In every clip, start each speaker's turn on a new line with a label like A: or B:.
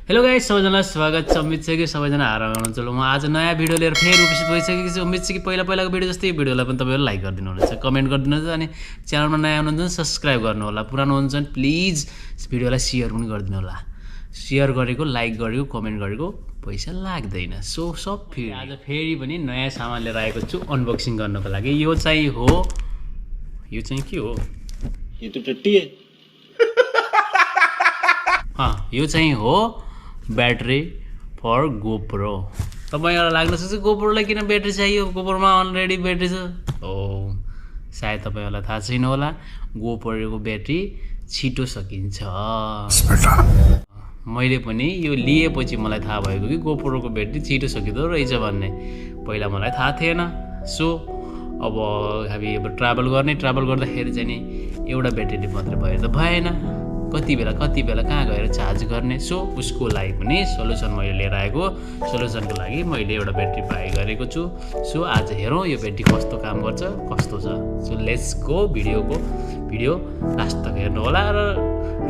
A: Hello guys, सबैजनालाई स्वागत छ। अमित छ कि सबैजना आराम हुनुहुन्छ। म आज नयाँ भिडियो लिएर फेरि उपस्थित भइसकेको छु। अमित छ कि पहिलाको भिडियो जस्तै भिडियोलाई पनि तपाईँहरू लाइक गरिदिनु हुनेछ, कमेन्ट गरिदिनु हुन्छ अनि च्यानलमा नयाँ हुनुहुन्छ भने सब्स्क्राइब गर्नु होला। पुरानो हुनुहुन्छ भने प्लिज भिडियोलाई सेयर पनि गरिदिनु होला। सेयर गरेको, लाइक गरेको, कमेन्ट गरेको पैसा लाग्दैन। सो सब फेरि आज फेरि पनि नयाँ सामान लिएर आएको छु अनबक्सिङ गर्नको लागि। यो चाहिँ के हो?
B: ये तो टट्टी है।
A: यो चाहिँ हो ब्याट्री फर गोप्रो। तपाईँलाई लाग्न सक्छ गोप्रोलाई किन ब्याट्री चाहियो, गोप्रोमा अलरेडी ब्याट्री छ। सायद तपाईँहरूलाई थाहा छैन होला, गोप्रोको ब्याट्री छिटो सकिन्छ। मैले पनि यो लिएपछि मलाई थाहा भएको कि गोप्रोको ब्याट्री छिटो सकिँदो रहेछ भन्ने। पहिला मलाई थाहा थिएन। सो अब हामी ट्राभल गर्दाखेरि चाहिँ नि एउटा ब्याट्रीले मात्रै भयो त भएन। कति बेला कहाँ गएर चार्ज गर्ने। सो उसको लागि पनि सोल्युसन मैले लिएर आएको। सोल्युसनको लागि मैले एउटा ब्याट्री बाई गरेको छु। सो आज हेरौँ यो ब्याट्री कस्तो काम गर्छ, कस्तो छ। So let's go. Video last तक हेर्नु होला र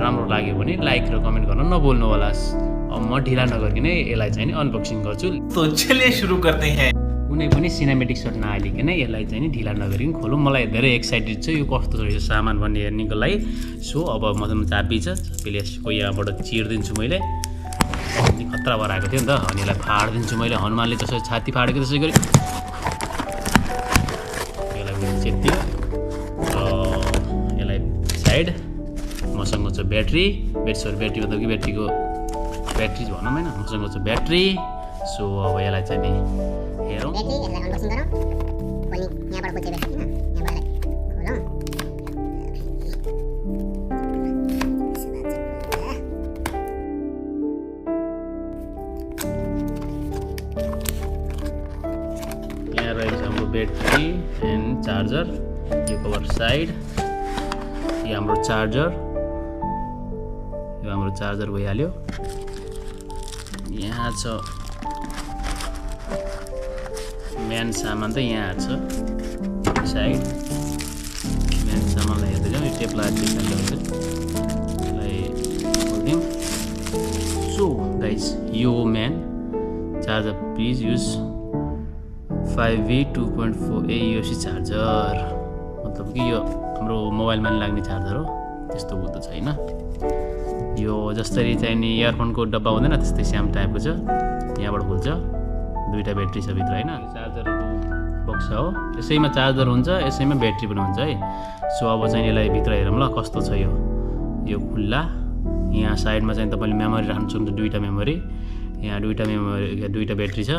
A: राम्रो लाग्यो भने लाइक र कमेन्ट गर्न नभुल्नु होला। अब म ढिला नगरिकन यसलाई चाहिँ नि अनबक्सिङ गर्छु।
B: तो चलिए सुरु करते हैं।
A: कुनै पनि सिनेमेटिक सर्ट नहालिकन यसलाई चाहिँ नि ढिला नगरिकन खोलौँ। मलाई धेरै एक्साइटेड छ यो कस्तो रहेछ सामान भन्ने हेर्नेको लागि। सो अब मसँग चाबी छ, चाबीले यसको यहाँबाट चिरिदिन्छु मैले। खतरा भएर आएको थियो नि त, अनि यसलाई फाडिदिन्छु मैले। हनुमानले त्यसरी छाती फाडेको त्यसै गरी यसलाई चेत्तियो र यसलाई साइड। मसँग छ ब्याट्री मतलब कि ब्याट्री भनौँ होइन, मसँग छ ब्याट्री। सो अब यसलाई चाहिँ नि हेरौँ।
C: यसलाई अनबक्सिङ गरौँ। खोल्ने यहाँबाट खोल्छ ब्याट्री हैन, यहाँबाट खोलौँ।
A: यहाँ रहेछ हाम्रो ब्याट्री एन्ड चार्जर। यो कभर साइड। यो हाम्रो चार्जर भइहाल्यो। यहाँ छ मेन सामान त यहाँ छ साइड। मेन सामानलाई हेर्दै जाउँ। यो टेप लगाएर यसलाई खोल्दिउँ। सो गाइस, यो main charger please use 5V 2.4 AUC charger. मतलब कि यो हाम्रो मोबाइलमा लाग्ने चार्जर हो, त्यस्तो हुँदो छैन। यो जसरी चाहिँ नि इयरफोनको डब्बा हुँदैन त्यस्तै स्याम टाइपको छ। यहाँबाट खुल्छ। दुईवटा ब्याट्री छ भित्र होइन। चार्जरको बक्स हो, यसैमा चार्जर हुन्छ, यसैमा ब्याट्री पनि हुन्छ है। सो अब चाहिँ यसलाई भित्र हेरौँ ल कस्तो छ यो खुल्ला। यहाँ साइडमा चाहिँ तपाईँले मेमोरी राख्नु सक्नुहुन्छ, दुईवटा मेमोरी। यहाँ दुईवटा ब्याट्री छ।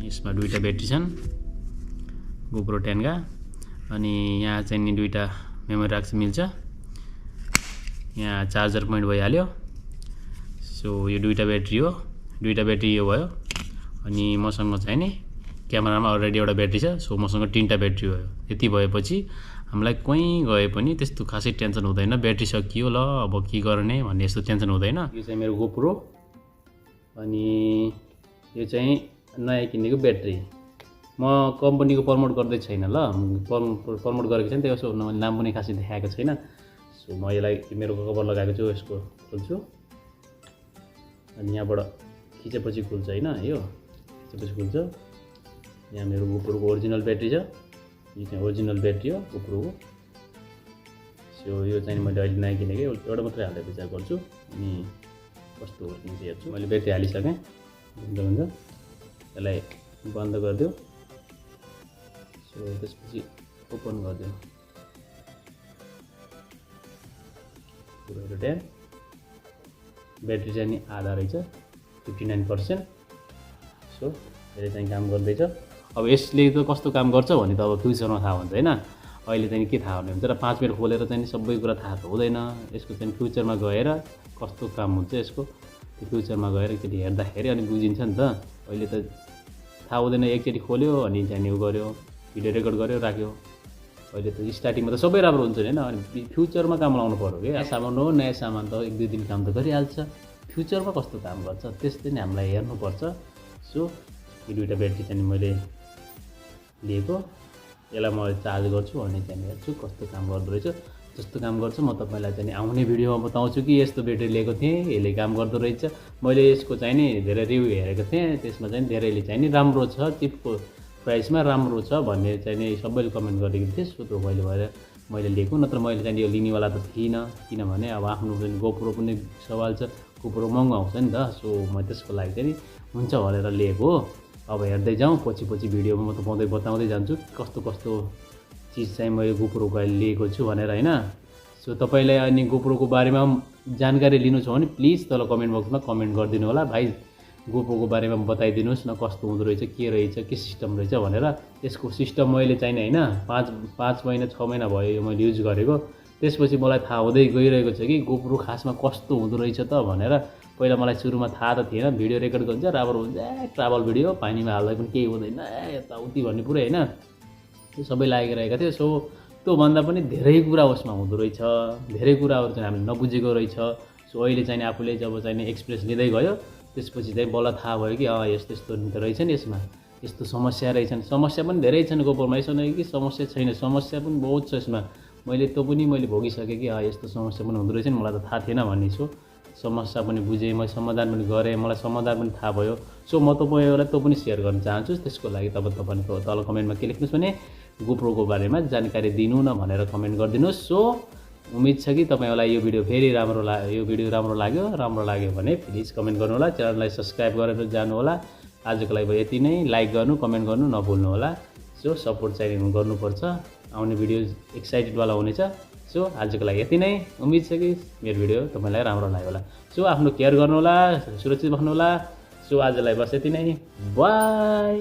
A: यसमा दुईवटा ब्याट्री छन् गोप्रो 10 का। अनि यहाँ चाहिँ नि दुईवटा मेमोरी राख्छ मिल्छ। यहाँ चार्जर पोइन्ट भइहाल्यो। सो यो दुईवटा ब्याट्री हो, दुईवटा ब्याट्री यो भयो। अनि मसँग चाहिँ नि क्यामेरामा अलरेडी एउटा ब्याट्री छ। सो मसँग 3टा ब्याट्री भयो। यति भएपछि हामीलाई कहीँ गए पनि त्यस्तो खासै टेन्सन हुँदैन। ब्याट्री सकियो ल अब के गर्ने भन्ने यस्तो टेन्सन हुँदैन। यो चाहिँ मेरो गोप्रो। अनि यो चाहिँ नयाँ किनेको ब्याट्री। म कम्पनीको प्रमोट गर्दै छैन ल, प्रमोट गरेको छैन, त्यही भएर नाम पनि खासै देखाएको छैन। सो म यसलाई मेरो कभर लगाएको छु, यसको खोल्छु। अनि यहाँबाट खिचेपछि खुल्छ होइन, यो खिचेपछि खुल्छ। यहाँ मेरो गोप्रोको ओरिजिनल ब्याट्री छ। यो चाहिँ ओरिजिनल ब्याट्री हो गोप्रोको। सो यो चाहिँ मैले अहिले नयाँ किनेको, एउटा मात्रै हालेर विचार गर्छु। अनि कस्तो वर्किङ चाहिँ हेर्छु। मैले ब्याट्री हालिसकेँ। हुन्छ यसलाई बन्द गरिदियो। सो त्यसपछि ओपन गरिदियो। पुरो ट्याब। ब्याट्री चाहिँ नि आधा रहेछ, 59%। सो यसले चाहिँ काम गर्दैछ। अब यसले त कस्तो काम गर्छ भने त अब फ्युचरमा थाहा हुन्छ होइन। अहिले चाहिँ के थाहा हुने हुन्छ र 5 मिनट खोलेर चाहिँ सबै कुरा थाहा त हुँदैन। यसको चाहिँ फ्युचरमा गएर कस्तो काम हुन्छ यसको, त्यो फ्युचरमा गएर एकचोटि हेर्दाखेरि अनि बुझिन्छ नि त। अहिले त थाहा हुँदैन, एकचोटि खोल्यो अनि चाहिँ उ गऱ्यो, भिडियो रेकर्ड गऱ्यो राख्यो। अहिले त स्टार्टिङमा त सबै राम्रो हुन्छ होइन, अनि फ्युचरमा काम लाउनु पऱ्यो कि। सामान हो, नयाँ सामान त 1-2 दिन काम त गरिहाल्छ। फ्युचरमा कस्तो काम गर्छ त्यस्तै नै हामीलाई हेर्नुपर्छ। सो यो दुईवटा ब्याट्री चाहिँ मैले लिएको। यसलाई म चार्ज गर्छु अनि त्यहाँ हेर्छु कस्तो काम गर्दो रहेछ। जस्तो काम गर्छ म तपाईँलाई चाहिँ आउने भिडियोमा बताउँछु कि यस्तो ब्याट्री लिएको थिएँ, यसले काम गर्दो रहेछ। मैले यसको चाहिँ नि धेरै रिभ्यू हेरेको थिएँ, त्यसमा चाहिँ धेरैले चाहिँ नि राम्रो छ, चिपको प्राइसमा राम्रो छ भन्ने चाहिँ नि सबैले कमेन्ट गरेको थिएँ। सो त्यो मैले लिएको, नत्र मैले चाहिँ यो लिनेवाला त थिइनँ, किनभने अब आफ्नो पनि गोप्रो पनि सवाल छ, गोप्रो महँगो आउँछ नि त। सो म त्यसको लागि चाहिँ नि हुन्छ भनेर लिएको हो। अब हेर्दै जाउँ, पछि भिडियोमा म बताउँदै जान्छु कस्तो कस्तो चिज चाहिँ मैले गोप्रोको अहिले लिएको छु भनेर होइन। सो तपाईँलाई अनि गोप्रोको बारेमा जानकारी लिनु छ भने प्लिज तल कमेन्ट बक्समा कमेन्ट गरिदिनु होला। भाइ गोप्रोको बारेमा बताइदिनुहोस् न, कस्तो हुँदो रहेछ, के सिस्टम रहेछ भनेर। यसको सिस्टम मैले चाहिने होइन, 5 महिना 6 महिना भयो यो मैले युज गरेको। त्यसपछि मलाई थाहा हुँदै गइरहेको छ कि गोप्रो खासमा कस्तो हुँदो रहेछ त भनेर। पहिला मलाई सुरुमा थाहा त थिएन, भिडियो रेकर्ड गर्छ राम्रो हुन्छ, ट्राभल भिडियो पानीमा हाल्दै पनि केही हुँदैन, यताउति भन्ने पुरै होइन, त्यो सबै लागिरहेको थियो। सो त्योभन्दा पनि धेरै कुरा उसमा हुँदो रहेछ, धेरै कुराहरू चाहिँ हामीले नबुझेको रहेछ। सो अहिले चाहिँ आफूले जब चाहिँ एक्सपिरियन्स लिँदै गयो त्यसपछि चाहिँ बल्ल थाहा भयो कि यस्तो रहेछ नि, यसमा यस्तो समस्या रहेछन्। समस्या पनि धेरै छन् गोप्रोमा, यसो नै कि समस्या छैन, समस्या पनि बहुत छ यसमा। मैले भोगिसकेँ कि यस्तो समस्या पनि हुँदो रहेछ नि, मलाई त थाहा थिएन भन्ने। सो समस्या पनि बुझेँ, मैले समाधान पनि गरेँ, मलाई समाधान पनि थाहा भयो। सो म तपाईँलाई त्यो पनि सेयर गर्न चाहन्छु। त्यसको लागि तपाईँको तल कमेन्टमा के लेख्नुहोस् भने गोप्रोको बारेमा जानकारी दिनु न भनेर कमेन्ट गरिदिनुहोस्। सो उम्मिद छ कि तपाईँलाई यो भिडियो राम्रो लाग्यो भने प्लिज कमेन्ट गर्नुहोला, च्यानललाई सब्सक्राइब गरेर जानुहोला। आजको लागि यति नै, लाइक गर्नु, कमेन्ट गर्नु नभुल्नु होला। सो सपोर्ट चाहिँ गर्नुपर्छ, आउने भिडियो एक्साइटेडवाला हुनेछ। सो आजको लागि यति नै, उम्मिद छ कि मेरो भिडियो तपाईँलाई राम्रो लाग्यो होला। सो आफ्नो केयर गर्नुहोला, सुरक्षित बस्नुहोला। सो आजलाई बस यति नै, बाई।